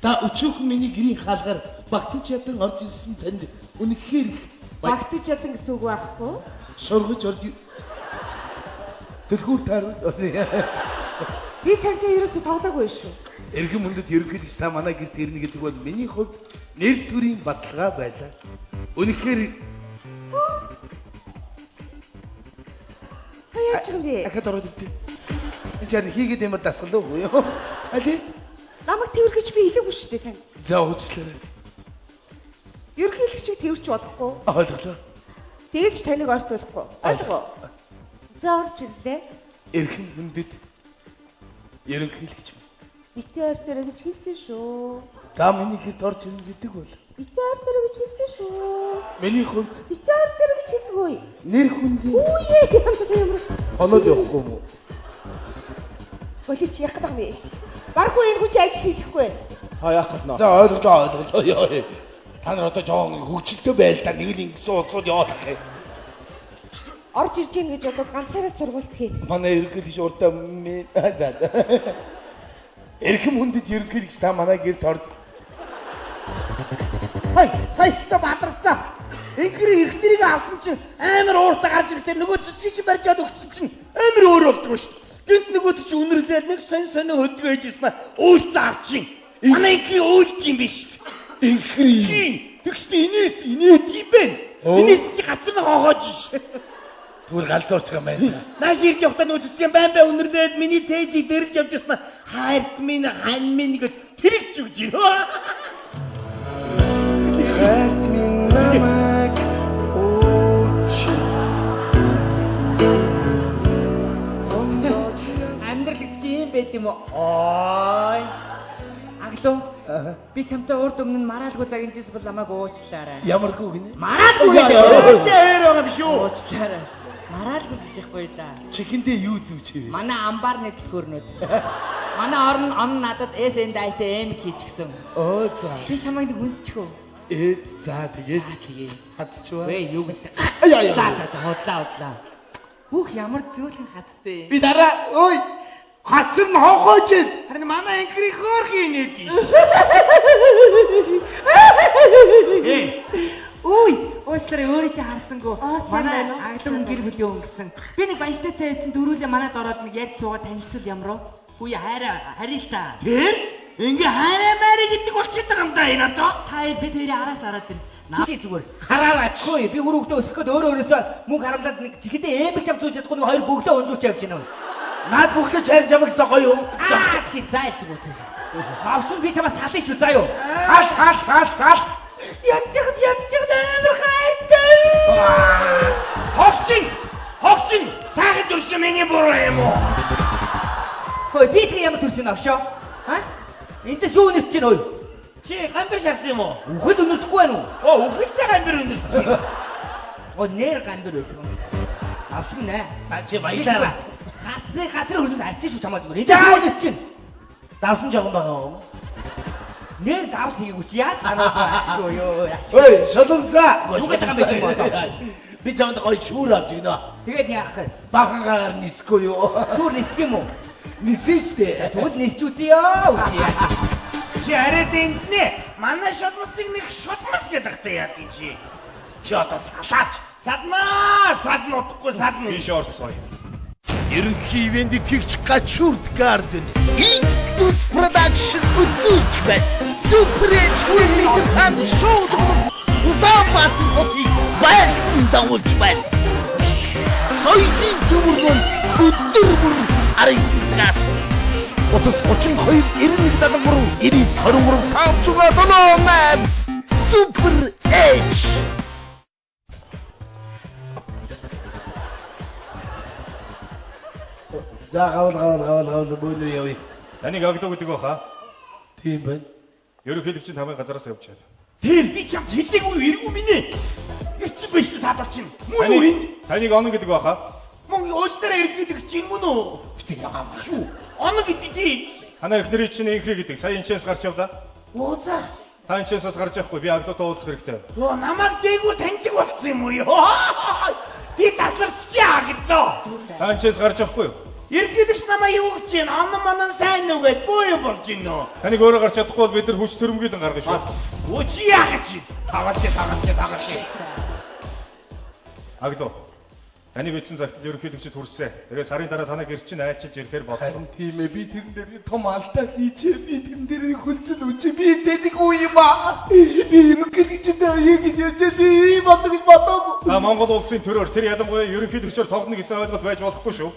Та өчөөхөн миний гэрийн хаалгаар багтаж ядан орж ирсэн танд үнэхээр Багтаж ядан гэсэн үг байхгүй. шоргож орж дэлгүүр таарвал Би тантай ерөөсө тоглоогүй шүү. эрхэм хүндэт ерөнхийлөгч та манай гэрт ирнэ гэдэг бол миний хувьд нэр төрийн баталгаа байлаа. Үнэхээр Хаяач юм бэ? ахад ороод ирдээ. Энд чинь хийгээд юм дасгал уу юу? Али? Намайг тэргэж би хэлээгүй шүү дээ тань. За уучлаарай. Ерөнхийлөгчийг тэрч болохгүй. Ойлголоо. Тэгэж таныг ортуулахгүй. Ойлгоо. За орж ирлээ. Эрхэм хүндэт ерөнхийлөгч минь. Битээ ойр дээр гэж хэлсэн шүү. Та миний хэд орж ирнэ гэдэг бол Битээ ойр дээр гэж хэлсэн шүү. миний хувьд Битээ ойр дээр гэж хэлсгүй. нэр хүндийн Үе ямар оноод явахгүй юм уу? Болич яг гэдэг юм. Бархуу энэ хүч ажил хийхгүй. Яах вэ? За ойлголоо ёо. Та нар одоо жоон хөвгчлөлтөө байл та нэг л ингэсэн улсууд яваад ахыг. Орж ирж гин гэж одоо ганцаараа сургуульд хий. Манай ерөнхийлөгч урдаа эрхэм хүндэт ерөнхийлөгч та манай гэрт орд. Саяхта бадарсан. Инхэр ихтрийг авсан чинь амар ууртаа гарч ирэхдээ нөгөө цэцгийг чинь барьж чад өгсөн чинь амар өөр болдгоо шүү дээ. Гэнт нөгөө чинь үнэрлээд нэг сонь хөдгөө хийжсэн өөстөө авчин. Манай инхрийн өөст юм биш. Инхри. Тэгшний инээс инээд юм байна. Инээс чи гацны хоогоож ш. Түр галзуурч байгаа юм байна. Нааш ирж явахдаа нөгөө цэцгийн баймбай үнэрлээд миний цээжийг дэрж явжсэн хайрт минь хан минь гэж тэрэгч өгч байна. Хайрт минь намайг ууч Амьдрал гэж юм байт юм уу? Ой. Аглуу. Би чамтай урд өмнө нь мараалгүй цагийн жис бол намайг уучлаарай. Ямаргүй гинэ. Мараалгүй гэдэг. Чи өөр байгаа биш үү? Уучлаарай. Мараалгүй гэхгүй да. Чихэндээ юу зүүчээ вэ? Манай амбар нэтлөхөрнөд. Манай он надад SN дайтай эм хийчихсэн. Оо за. Би чамайг нэг үнсчихөө. За тэгээд хацчваа. Вэ юу гэж. Аяа. За хотлаа. Бүх ямар зөөлөн хацтай. Би дараа ой хацар нь хогоож байна. Харин манай инхрийн хөөрхий инээд иш. Ой, уучлаарай өөрөө чи харсангүй. сайн Манай байна уу? аглан гэр бүлийн өнгөсөн. Би нэг баяжтай цайсан дөрүүлээ манад ороод нэг ярьж суугаад танилцуул ямар уу? Үе харъя л та. Тэр ингээ хайраа маяг гэдэг болчиход байгаа юм да энэ одоо. Хай бид хоёрын араас хараад байна. Чи зүгээр. Хараач. Хөөе би өрөвдөө өсөх гээд өөрөөсөө мөнгө харамлаад нэг чихэдээ ээбэг чам зүүж чадахгүй нэг хоёр бөгдөө өнзүүч явж байна. Наад бүхэл шаарж явах гэсэн гоё юм. Чи зайлж байгаа. Авсан би чамаа салах шүү заа юу. Сал. Янчгад амар хайртай. Хогчин. Саагад өрсөн миний буруу юм уу? Хөөе би тэг ямар төрсөн авшаа? Ха? Энд юу нэс чинь ой? Чи гамбар шарсан юм уу? Үхэд өнөхгүй байна уу? Оо, үхэлтэй гамбар өнөсч. О нэр гамбар байсан. Авсан нэ. Чи баялаа. Газар хөрсөн арчиж шүү чамаа зүгээр. Энд юу нэс чинь? Давсан жаган байгаа. Нэр давс хийгээгүй чи яа санаа шүү ёо. Ой, шаламсаа. Юу гэдэг юм бэ чи? Би чамд гоё шүүр авч өгнө. Тэгээд яах вэ? Бахангаар нисэхгүй юу? Шүүр нисэх юм уу? Нисэн штэ. Тэгвэл нисчүүтээ ёо. Чи арай дэнтнэ. Манай шодмосыг нэг шодмос гэдэг та яа гэж. Чи одоо салаач. Саднуудахгүй саднууд. Биш орцгоё. Ерөнхий ивэнд гихч гачурд гарден. X-Plus Production үзүүлж байна. Супер эч үлмитер хан шоу. Улаанбаатар хотыг баян дагуулж байна. Соёлын төмөргөн өдөр бүр 19 цагаас утас 32 91 73 523 Супер Эч. За гавал бөөнөр явъя. Таныг агдаг гэдэг баха. Тийм байна. Ерөнхийлөгчийн тамийн газараас явж байна. Тэр би чам хэлээгүй эргүү минь. Ирсэн биш таадах чинь. Мөн үү? Таныг онон гэдэг баха. Мөн өөчтөрөө эргүүлэгч юм уу? Би яам шүү. Оног гэдэг. Танай эхнэрийн чинь инхрэ гэдэг сая энчээс гарч явлаа. Ууza. Та энчээс гарч явахгүй би агдуудаа уулзах хэрэгтэй. Оо намайг дээгүүр таньдаг болсон юм уу ёо? Би тасарч яа гэдөө. Та энчээс гарч явахгүй юу? Эргүүлэгч намайг юу гэж чинь онон манан сайн нүгэд буу болж гин нөө. Таныг өөрөө гарч чадахгүй бол бид нар хүч төрөмгийлэн гаргаж шүү. Үчи яа гэж. Таваач. Агдуу. Таны бичсэн цагт ерөнхийлөгчд хүрсэн. Тэгээ сарын дараа таныг гэр чинь айлчилж ирэхээр бодлоо. Тийм ээ би тэрэн дээр том алдаа хийчихээ. Би тэрэн дээр хүлцэн үчи би тэдэг уу юм аа. Би ерөнхийлөгчд яа гэж би бодож бодоогүй. Та Монгол улсын төрөөр тэр ялангуяа ерөнхийлөгчөөр тоглоно гэсэн ойлголт байж болохгүй шүү.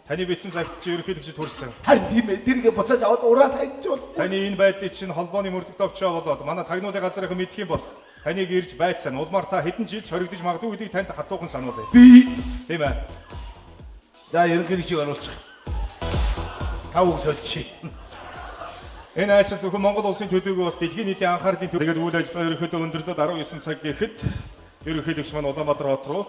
Таны бичсэн цагт чи ерөнхийлөгчд хүрсэн. Харин тийм ээ тэргээ буцааж аваад ураа тавьчихвал. Таны энэ байдлыг чинь холбооны мөрдөгт авчаа болоод манай тагнуулын газрынхан мэдэх юм бол таныг ирж байцсан улмаар та хэдэн жил хоригдож магадгүй гэдгийг танд хатуухан сануулъя. Би тийм ээ. за ерөнхийлөгчийг оруулчих. Та үг солчих. Энэ ажил зөвхөн Монгол улсын төлөвөө бас дэлхийн нийтийн анхаарлын төлөв. Тэгээд үйл ажиллагаа ерөнхийдөө өндөрлөд 19 цаг гэхэд ерөнхийлөгч маань Улаанбаатар хот руу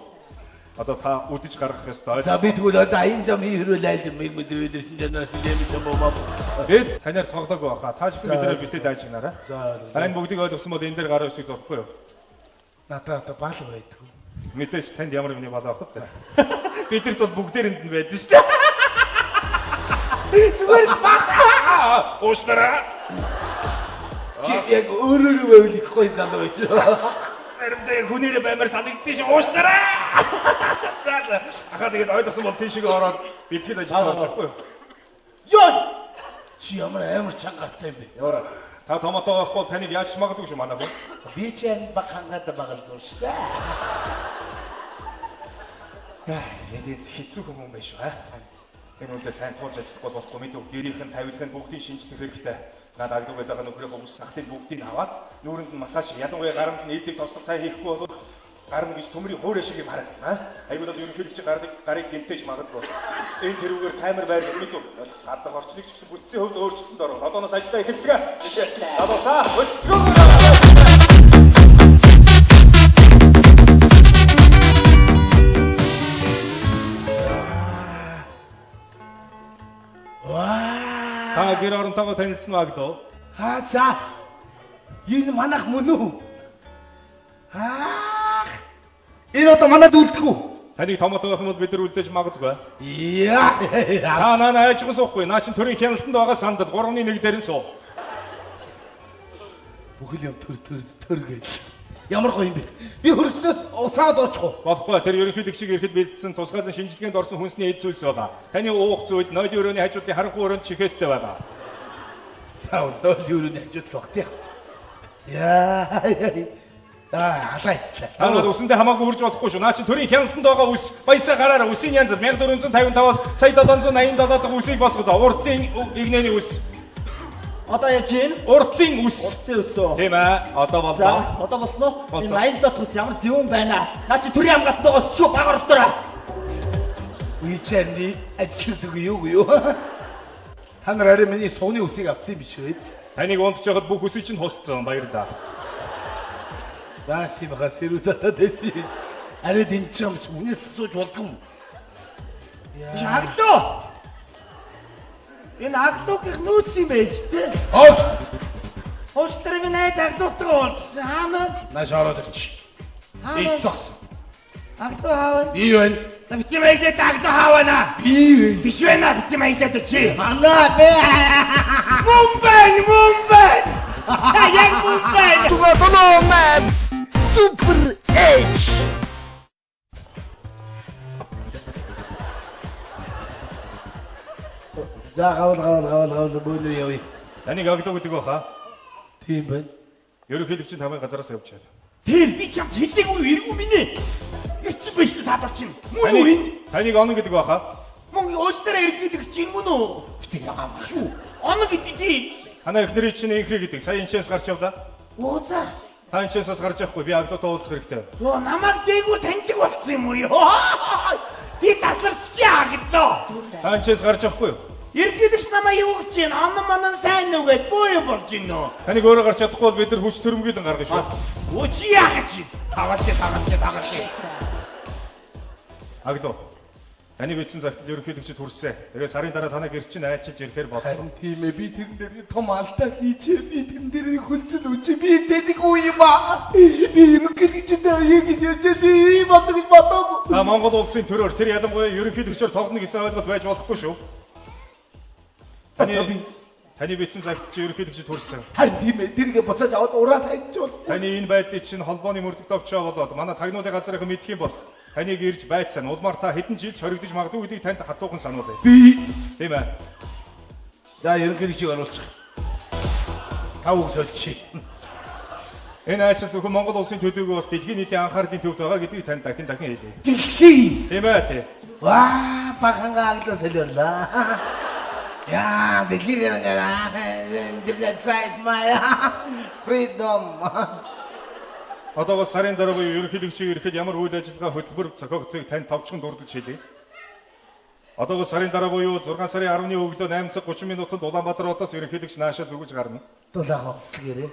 одоо та үдэж гаргах ёстой. За би тэгвэл одоо аян зам хийрүүл айл юм өдөрсөн жанаас нэмээд юм уу? Бид танаар тоглоогүй баха. Та ч гэсэн бидний битэд ажигнаараа. За. Энэ бүгдийг ойлгосон бол энэ дээр гараа өсөж зовхгүй юу? Надад одоо баал байдаг. Мэдээж танд ямар нэгний балаа авах вэ? Бидэрт бол бүгдээрэнд нь байдаг шүү дээ. Зүгээр баа. Ууштараа. Чи яг өөрөө байвал гоё зам байж. Заримдаа хүнээрээ баймар санагддээ ш ууштараа. За ахаа тэгээд ойлгосон бол тийшээ ороод битгэл ажиллаж болохгүй юу? Ёо! Чи ямар амар чангатай юм бэ? Яа. Та томатоо авахгүй таныг яаж магадгүй шүү манай хүн. Би ч энэ баг хангаад байгаа л шүү дээ. Энд хэцүү хүмүүс байх шүү. Энэ үндэ сайн туулж ажиллахгүй болохгүй мэдүү. Гэрийнхэн тавилгын бүгдийг шинжлэх хэрэгтэй. Наад агдаг байдаг нөхрийн хүмүүс сахтын бүгдийг аваад нүүрэнд нь массаж ялангуяа гаранд нь эдийг тослох сайн хийхгүй бол гарна гэж төмрийн хуурай шиг юм харагдана. Айгууд бол ерөнхийлөгч гарыг гинтэж магадгүй. Энэ тэрүүгээр таймер байр мэдүү. Гадаг орчныг ч гэсэн бүтцийн хувьд өөрчлөлтөнд орно. Одооноос ажиллаа эхэлцгээ. Адуулаа. Та гэр оронтойгоо танилцсан уу агдуу? За. Энэ манайх мөн үү? Энэ одоо манайд үлдэх үү? Таныг томотоо байх юм бол бид нар үлдээж магадгүй. Яа. Наа айчгүй суухгүй. Наа чин төрийн хяналтанд байгаа сандал 3-1 дээр нь суу. Бүхэл юм төр гэж. Ямар гоё юм бэ? Би хөрснөөс усаад очих уу? Болохгүй. Тэр ерөнхийлөгчийг ирэхэд бэлдсэн тусгаалan шинжилгээнд орсон хүнсний эд зүйлс байгаа. Таны уух зүйл, нойлын өрөөний хажуудын харанхуй өрөөнд чихээстэй байгаа. Тав нойлын өрөөний хажууд л багтъя. Яа. Алайслаа. Танад үсэндээ хамаагүй хурж болохгүй шүү. Наа чи төрийн хяналтанд байгаа үс баясаа гараараа үсийн янз 1455-аас сая 787 дахь үсийг босгоод урдлын игнэний үс. Одоо яаж юм? Урдлын үс. Урдлын үс үү? Тийм ээ. Одоо боллоо. Одоо болсноо. Энэ 80 дахь үс ямар зөвөн байна. Наа чи төрийн хамгаалтайгоос шүү баг ордороо. Үечэний ажилладаг юу? Та нар арай миний сууны үсийг авсан юм биш үү? Таныг унтж байгаад бүх үсийг чинь хусцсан. Баярлалаа. Баси багасируудаа дэси. Арай дэнчэм сүнэс сууж болдгоо. Агдуу. Энэ агдуугийнх нүүц юм байж тээ. Оо. Хөөсдөр минь найз агдуутай уулзсан. Хаана? Наш ороод ирчих. ээж зогсон. Агдуу хаавна. Би байна. Бити маягдаад агд хаавна. Би байна. Биш байна бити маягдаад чи. Анаа бэ. Мумбай. Яг Мумбай. Супер ээж. За гавал бүүнэр явъя. Таныг агдуу гэдэг баха. Тийм байна. Ерөнхийлөгчийн тамгын газараас явж байна. Тэр би чам хэлээгүй эргүү минь. Эцэг биш тадар чинь. Мөн үү? Таныг онон гэдэг баха. Мөн өөчтөрөө эргүүлэгч юм уу? Би яам шүү. Оног гэдэг. Танай эхнэрийн чинь инхрэ гэдэг. Сая энчээс гарч явлаа. Ууza. Та энчээс гарч явахгүй. Би агдуутай уулзах хэрэгтэй. Оо намайг дээгүүр таньдаг болсон юм уу? Би тасарч яагдаа. Та энчээс гарч явахгүй юу? Эргүүлэгч намайг юу гэж чинь он манан сайн нүгэд боо болж гин нөө. Таныг өөрөө гарч чадахгүй бол бид нар хүч төрөмгийлэн гаргаж шүү. Үчи яах чи? Таваач. Агдуу. Таны бичсэн цагт ерөнхийлөгчд хүрсэн. Тэгээ сарын дараа таныг гэр чинь айчилж ирэхээр бодлоо. Тийм ээ, би тэрэн дээр том алдаа хийчихээ. Би тэрэн дээр хүлцэн үчи. Би тэдэг уу юм аа. Би ерөнхийлөгчд яг гэж би бодож бодоогүй. Та Монгол улсын төрөөр тэр ялангуяа ерөнхийлөгчөөр тоглоно гэсэн ойлголт байж болохгүй шүү. Таны бичсэн цагт чи ерөнхийлөгчд хүрсэн. Харин тийм ээ, тэргээ буцааж аваад ураа тавьчихвал. Таны энэ байдлыг чинь холбооны мөрдөгт овчоо болоод манай тагнуулын газрынхан мэдх юм бол таныг ирж байцсан улмаар та хэдэн жил хоригдож магадгүй гэдгийг танд хатуухан сануулъя. Би Тийм ээ. за ерөнхийлөгчийг оруулчих. Та үг сольчих. Энэ ажил зөвхөн Монгол улсын төлөвөө бас дэлхийн нийтийн анхаарлын төвд байгаа гэдгийг танд дахин хэлье. Дэлхий. Тийм ээ тий. Ваа, бахангаа агдлаа солиола. Яа, дэлхийгээр ингээд сайт мая. Freedom. Одоо бас сарын дараа буюу ерөнхийлөгчийг ирэхэд ямар үйл ажиллагаа хөтөлбөр зохиогдохыг танд товчхон дурдж хэлье. Одоо бас сарын дараа буюу 6 сарын 10-ны өглөө 8:30 минутанд Улаанбаатар хотоос ерөнхийлөгч наашаа зүгэж гарна. Дулаах хөслөгээрээ.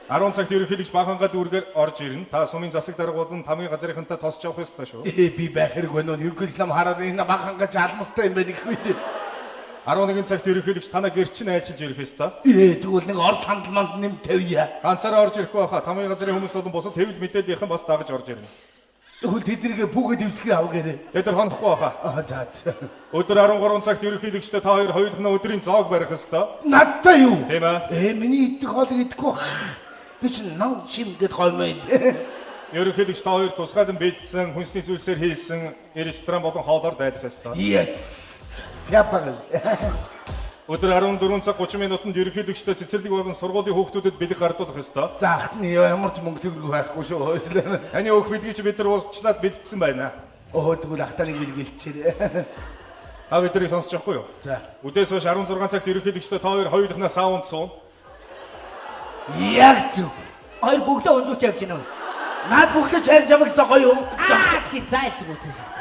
10 цагт ерөнхийлөгч Баахангаа дүүргээр орж ирнэ. Та сумын засаг даргуулан тамгын газрынхантай тосч явах ёстой шүү. Би байх хэрэг байна уу? Ерөнхийлөгч нам хараад энэ бахангаж алмастай юм байна их үү? 11 цагт ерөнхийлөгч танаа гэр чинь айчилж ирэх ёстой. Тэгвэл нэг ор сандал манд нэм тавья. Ганцаараа орж ирэхгүй байхаа тамгын газрын хүмүүс болон бусад хэвлэл мэдээллийнхэн бас дагаж орж ирнэ. Тэгвэл тэднийг бүгэд ивсгэр авгаарай. Бид нар хонохгүй байхаа. За. Өдөр 13 цагт ерөнхийлөгчтэй та хоёр хоёулахна өдрийн зоог барих ёстой. Надтай юу? Тийм ээ. Миний идэх хоолыг идэхгүй. Би чинь нам шим гэд гоймоо. Ерөнхийлөгч та хоёр тусгайлан бэлдсэн, хүнсний зүйлсээр хийсэн ресторан болон хоолоор дайдах ёстой. Yes. Япаг. Өдөр 14 цаг 30 минутанд ерөнхийлөгчтэй цэцэрлэг болон сургуулийн хүүхдүүдэд бэлэг гардуулах ёстой. Заахны ямар ч мөнгө төгрөг байхгүй шүү. Таны өөх бэлгийг чи бид нар уучлаад бэлдсэн байна. Тэгвэл ахтарын бэлэг бэлчээрэй. Та биднийг сонсож байхгүй юу? За. Үдээс хойш 16 цагт ерөнхийлөгчтэй та хоёр хоёулахнаа саунд суун. Яг зүг. Хоёр бүгдээ өндөж явж гинэ. Наад бүгд шаарж явах гэсэн гоё юу? Чи зайлж үү.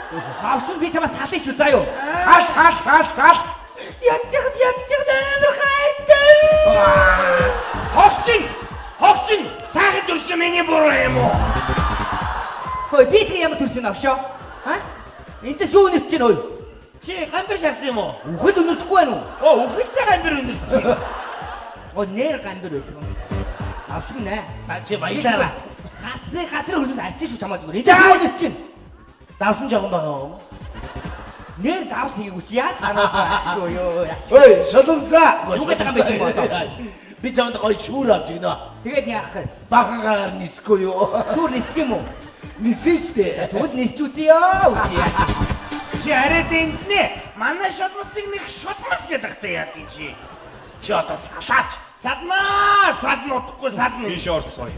Авсан би чамаа салах шүү заа юу. Сал. Янчиг амар хайртай. Хогчин. Сахад төрсөн миний буруу юм уу? Хөөе би тэр ямар төрсөн авшаа? Энд юу нэрч чинь ой. Чи гамбар шарсан юм уу? Үхэл өнөхгүй байна уу? Үхэлтэй гамбар өнөж. Нэр гамбар байсан. Авшиг нэ. Чи баялаа. Газар хөрсөн арчиж шүү чамаа зүгээр. Энд юу нэрч чинь? Давсан жаган байгаа. Нэр давсан юу чи яа санаа шүү ёо. Ой, шоломсаа. Юу гэдэг юм бэ чи боо. Би чамд гоё шүүр авч гинэ. Тэгээд яах вэ? Бахангаар нисгүй юу? Шүүр нисэх юм уу? Нисэжтэй. Тэгвэл нисчүүтэй ёо. Чи арайд энднэ. Манай шалмасыг нэг шалмас гэдэг та яа чи. Чи одоо салаач. Саднуудахгүй садна. Биш орцгоё.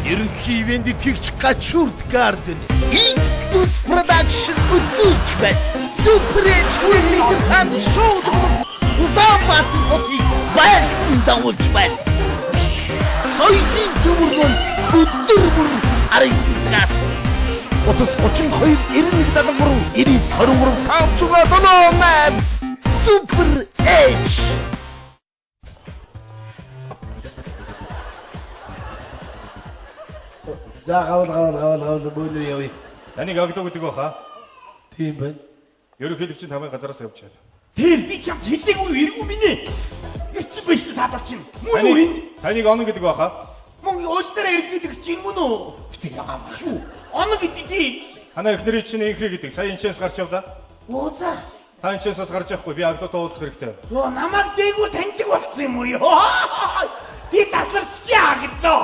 Ерөнхий ивэнд пикч гачурд гарден. X-Plus Production үзүүлж байна. Супер эйчмитер ханд шоу. Улаанбаатар хотыг баян дагуулж байна. Соёлын төмөргөн өдөр бүр 19 цагаас утас 32 91 73 523 Супер Эйч. За гавал бүүнэр явъя. Таныг агдуу гэдэг баха. Тийм байна. Ерөнхийлөгчийн тамгын газараас явж байна. Тэр би чам хэлээгүй эргүү минь. Эцэг биш тадар чинь. Мөн үү? Таныг онон гэдэг баха. Мөн өөчтөрөө эргүүлэгч юм уу? Тэгээ аав шүү. Оног идэдий. Танай эхнэрийн чинь инхрий гэдэг сая энчээс гарч явлаа. Ууцаа. Та энчээс гарч явахгүй би агдлаа уулзах хэрэгтэй. Йоо намайг дээгүүр таньдаг болсон юм уу ёо? Би тасарчаа гэдөө.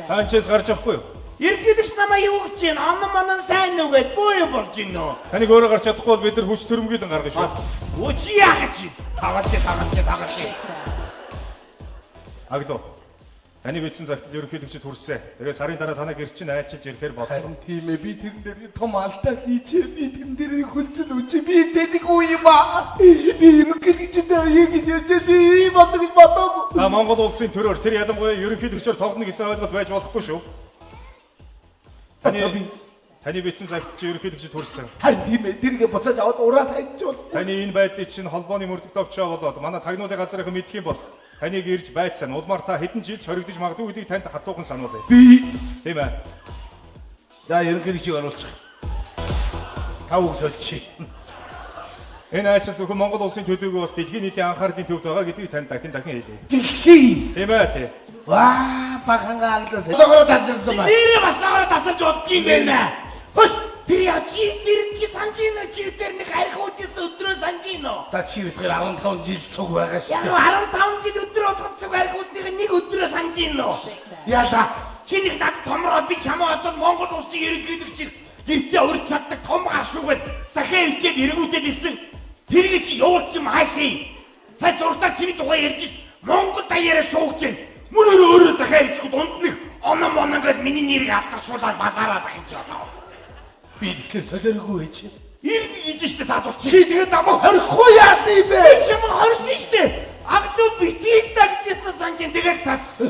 Та энчээс гарч явахгүй юу? Ерөнхийлөгч намайг юу гэж чинь онон сайн нүгэд буу болж гин нөө. Таныг өөрөө гарч чадахгүй бол бид нар хүч төрөмгийлэн гаргаж шүү. Үчи яах гэж. Тагач. Агдлаа. Таны бичсэн цагт ерөнхийлөгчд хүрсэн. Тэгээ сарын дараа таныг гэр чинь айлчилж ирэхээр бодлоо. Тийм ээ би тэрэн дээр том алдаа хийчихээ. Би тэрэн дээр хүлцэн үчи би тэдэг уу юм аа. Би ерөнхийлөгчдөө яг гэж би бодож бодоогүй. Та Монгол улсын төрөөр тэр ялангуяа ерөнхийлөгчөөр тоглоно гэсэн ойлголт байж болохгүй шүү. Таны бичсэн цагт чи ерөнхийлөгчд хүрсэн. Харин тийм ээ тэргээ буцаад аваад ураа тавьж бол. Таны энэ байдлыг чинь холбооны мөрдөгт авчаа болоод манай тагнуулын газрынхан мэдэх юм бол таныг ирж байцсан улмаар та хэдэн жил хоригдож магадгүй гэдгийг танд хатуухан сануулъя. Би тийм ээ. За ерөнхийлөгчийг оруулчих. Тав өгсөлчи. Энэ ажил зөвхөн Монгол улсын төлөвөө бас дэлхийн нийтийн анхаарлын төвд байгаа гэдгийг танд дахин хэлье. Дэлхийн. Тийм ээ тий. Ваа бахангаа аглаас. Согороо тасарсан байна. Нэрээ бас согороо тасарч болдгийг байна. Хөш тэр яа чи санжино чи тэр нэг арх уудис өдрөө санжино. Та чи бид 15 жил цуг байгаа шүү. Яг 15 жил өдрөө болгоц цуг арх уусных нэг өдрөө санжино. Яа чи нэг над томроо би чамаа одоо Монгол улсын ерөнхийлөгч гэртээ урьд чаддаг том гашуугаад сахиа хичээд эргүүлээд ирсэн. Тэр чи явуулсан хаашаа. Сая зургатаар чиний тухай ярьж Монгол даяараа шуугч байна. Мөр өөрөө захиа хичээд дунд нэг оноо гэдэг миний нэрийг алдагшуулаад бадараад ахиж байгаа. би тэгэхээр солиоргүй байж. Ирнэ гэж штэ таадуулсан. Чи тэгээд намайг хорихгүй яасан юм бэ? Би чамайг хорсон штэ. Агтуу битгий дагчихсан санжин тэгээд тас.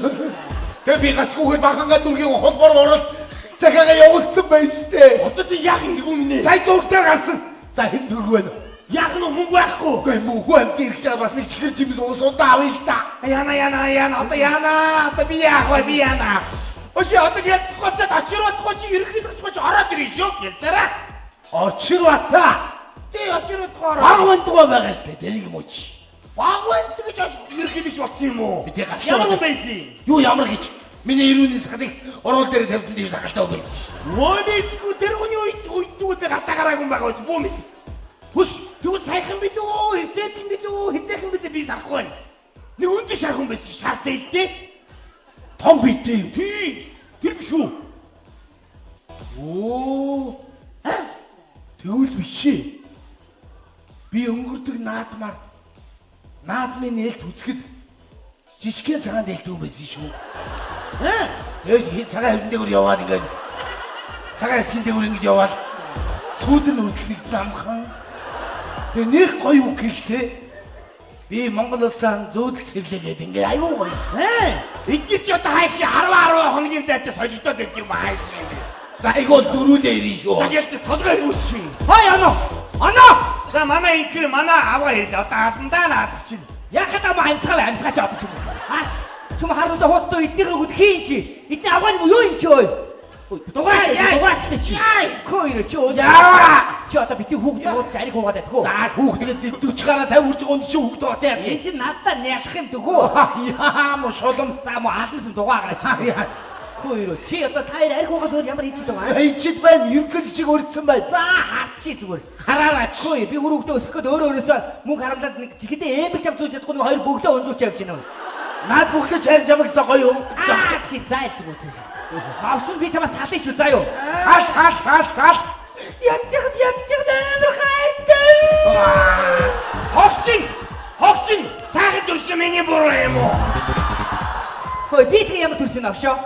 Тэгээ би гачгүйгээд бахангаа дүргийн холбоор ороод захиагаа явуулсан байж штэ. Одоо ти яг ингэв минь. Сая зургатаар гарсан. За хэн дүрг байна? Яг нь мөнгө байхгүй. Үгүй мөнгө амт ирэх чаа бас нэг чихэр жимс уусуудаа авъя л да. Яна. Одоо яна. Одоо би яах вэ? Яна. Өшөө одоо яцхгоосаа очирвахгүй чи ерөнхийлөгч ороод ирэх шүү гэлээрээ. Очирвата. Тэ очирвахгүй. Багвантгаа байгаа штэ тэрийг мууч. Багвант гэж ерөнхийлөгч болсон юм уу? Би тэг Ямар байсан? Юу ямар гэж? Миний ирүүний сахалыг орол дээр тавьсан тийм сахалтай байсан. Мөнийгүү тэр хүний үйдгүүд гатагараагүй байгаа үс бүү мэд. Хүш тэгвэл сайхан билүү? Хэдэн билүү? Хэдэн билүү би сарахгүй байна. Нэг үндэ шархан байсан шартай идэ. Том битэй. Тий. Тэр биш үү? Оо. Тэгвэл биш ээ. Би өнгөрдөг наадмын нээлт үзэхэд жижигхэн цагаан нээлтгүй байсан шүү. Тэгээд цагаан хөвдөөр яваад ингээд цагаан эсгэн дээр ингэж яваад сүүдэн үргэлж намхан. Тэгээд нэг гоё үг хэлсэ. Би Монгол улсаа зөөдөл цэвлээгээд ингээд аюу гоё. Эдгээр чи одоо хаашаа 10 хоногийн зайтай солигдоод байт юм хаашаа. За айгуу дөрүүлээ ирэн шүү. Тэгээд толгой үүсчин. Хай оноо. За манай ихэр манай аваа хэл одоо адандаа наад чинь. Яхад ама амьсгаж авч юм. Чум харуулда хоттоо эдгээр өгд хийн чи. Эдний аваа нь юу юм чи ой. Дугаас чи. Хөөе чи өө. Яа! Чи одоо бити хүүхд дууд зариг хуугаад байх уу? За хүүхдэд 40 гараа 50 үрж гон чи хүүхд байгаа яа. Энд чинь надад нялах юм дөхөө. Яа мо шолом. За мо хаалсан дугаагаа. Хөөе чи одоо таяр арх хуугаад өөр ямар хийж байгаа юм? Эйчд байна. Ерөнхийлөгчийг өрдсөн байна. За харчи зүгээр. Хараараа хөөе би өрөвдөө өсөх гээд өөрөөсөө мөнгө харамлаад нэг чихэдээ ээбэг чам зүүж чадахгүй нэг хоёр бөгдөө өнзүүлж явж байна. Наад бүхэл шарж ямагстай гоё юм. Чи зайлж байгаа. Авсан би чамаа салах шүү заа юу. Сал. Ятчих амар хайртай. Хогчин сайхан дүрсэн миний буруу юм уу? Хөөе би тэг ямар төрсөн авшаа?